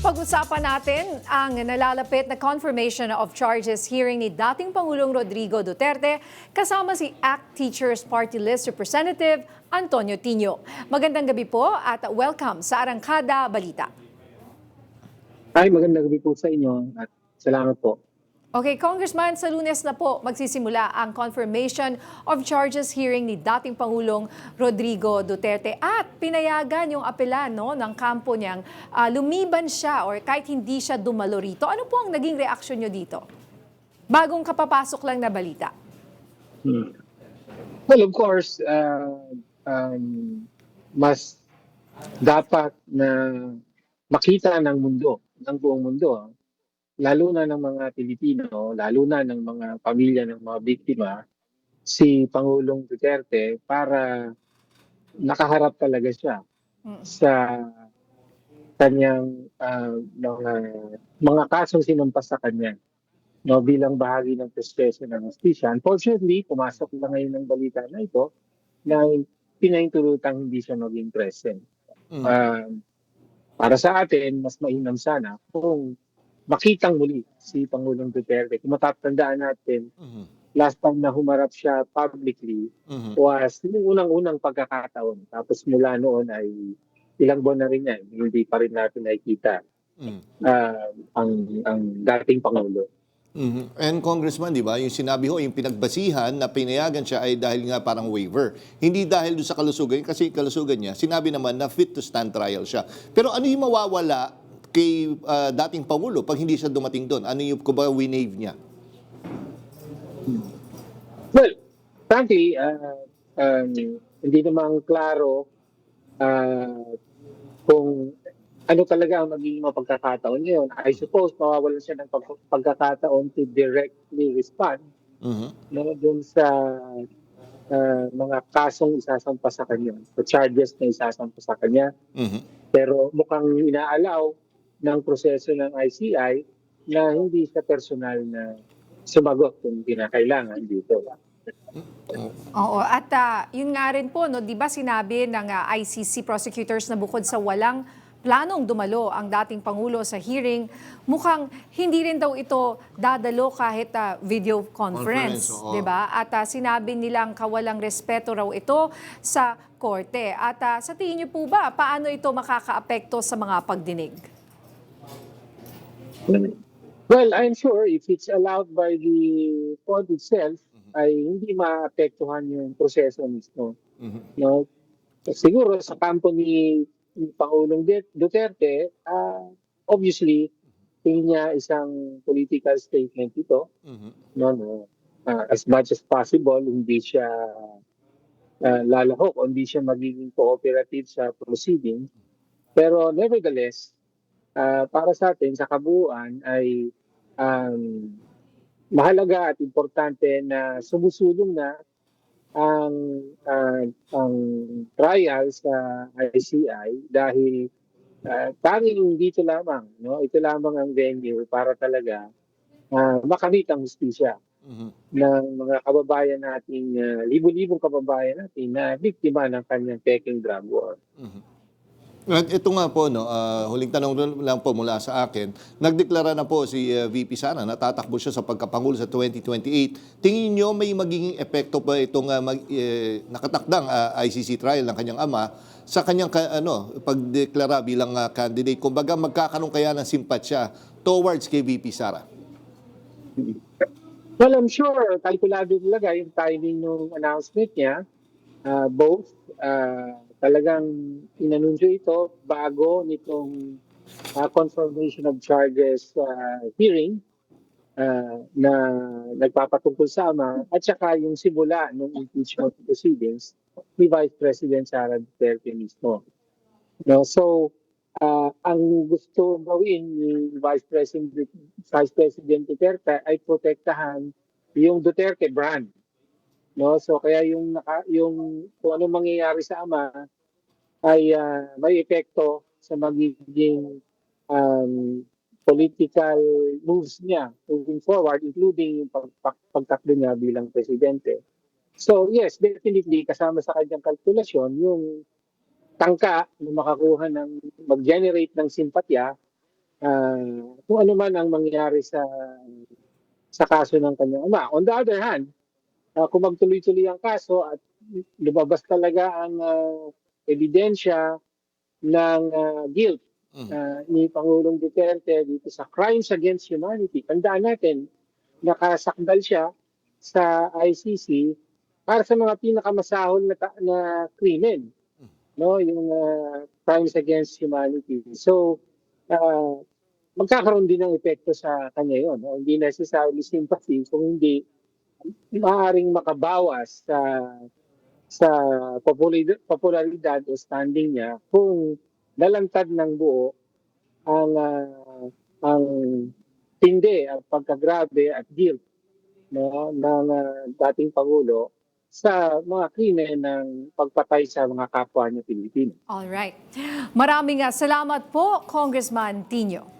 Pag-usapan natin ang nalalapit na confirmation of charges hearing ni dating Pangulong Rodrigo Duterte kasama si ACT Teachers Party List Representative Antonio Tino. Magandang gabi po at welcome sa Arangkada Balita. Ay, magandang gabi po sa inyo at salamat po. Okay, Congressman, sa Lunes na po magsisimula ang confirmation of charges hearing ni dating Pangulong Rodrigo Duterte at pinayagan yung apela ng kampo niyang lumiban siya or kahit hindi siya dumalo rito. Ano po ang naging reaksyon niyo dito? Bagong kapapasok lang na balita. Well, of course, mas dapat na makita ng mundo, ng buong mundo, lalo na ng mga Pilipino, lalo na ng mga pamilya ng mga biktima, si Pangulong Duterte para nakaharap talaga siya sa kanyang mga kasong sinampas sa kanya bilang bahagi ng proseso ng hustisya. Unfortunately, pumasok na ngayon ng balita na ito na pinahintulutang hindi siya maging present. Para sa atin, mas mainam sana kung makitang muli si Pangulong Duterte. Kung matatandaan natin, last time na humarap siya publicly was yung unang-unang pagkakataon. Tapos mula noon ay ilang buwan na rin yan, hindi pa rin natin nakikita ang dating Pangulo. And Congressman, di ba, yung sinabi ho, yung pinagbasihan na pinayagan siya ay dahil nga parang waiver. Hindi dahil doon sa kalusugan, kasi kalusugan niya, sinabi naman na fit to stand trial siya. Pero ano yung mawawala kay dating Pangulo pag hindi siya dumating doon? Ano yung winave niya? Well, frankly, hindi naman klaro kung ano talaga ang magiging mga pagkakataon ngayon. I suppose mawawalan siya ng pagkakataon to directly respond dun sa mga kasong isasampa sa kanya, the charges na isasampa sa kanya. Pero mukhang inaalaw ng proseso ng ICI na hindi siya personal na sumagot kung kinakailangan dito. Oo, at yun nga rin po, di ba sinabi ng ICC prosecutors na bukod sa walang planong dumalo ang dating Pangulo sa hearing, mukhang hindi rin daw ito dadalo kahit video conference, di ba? At sinabi nilang kawalang respeto raw ito sa korte. At sa tingin niyo po ba, paano ito makakaapekto sa mga pagdinig? Well, I'm sure if it's allowed by the court itself, ay hindi maapektuhan yung proseso mismo. No? Siguro sa kampo ni Pangulong Duterte, obviously, tingin niya isang political statement ito. As much as possible, hindi siya lalahok o hindi siya magiging cooperative sa proceeding. Pero nevertheless, para sa atin, sa kabuuan, ay mahalaga at importante na sumusulong na ang trial sa ICI dahil tanging dito lamang, ito lamang ang venue para talaga makamit ang hustisya ng mga kababayan nating, libo-libong kababayan natin na biktima ng kanyang peking drug war. At ito nga po, huling tanong lang po mula sa akin, nagdeklara na po si VP Sara na tatakbo siya sa pagkapangulo sa 2028. Tingin niyo may magiging epekto pa itong nakatakdang ICC trial ng kanyang ama sa kanyang pagdeklara bilang candidate? Kumbaga magkakaroon kaya ng simpatsya towards kay VP Sara? Well, I'm sure kalkulado talaga yung timing ng announcement niya. Both talagang inanunsyo ito bago nitong confirmation of charges hearing na nagpapatungkol sa ama at saka yung simula ng impeachment proceedings ni Vice President Sara Duterte mismo. So, ang gusto gawin ni Vice President Duterte ay protektahan yung Duterte brand. So kaya yung kung ano mangyayari sa ama ay may epekto sa magiging political moves niya moving forward, including yung pagtakbo niya bilang presidente. So yes, definitely kasama sa kanyang kalkulasyon yung tangka na makakuha ng mag-generate ng simpatya kung ano man ang mangyari sa kaso ng kanyang ama. On the other hand, kung magtuloy-tuloy ang kaso at lumabas talaga ang ebidensya ng guilt ni Pangulong Duterte dito sa crimes against humanity, tandaan natin, nakasakdal siya sa ICC para sa mga pinakamasahol na krimen, no, yung crimes against humanity. So, magkakaroon din ng epekto sa kanya yon. No? Hindi necessarily sympathy, kung hindi maaaring makabawas sa popularidad o standing niya kung lalantad ng buo ang tindi at pagkagrabe at guilt, no, ng dating Pangulo sa mga krimen ng pagpatay sa mga kapwa niya Pilipino. Alright. Maraming salamat po, Congressman Tino.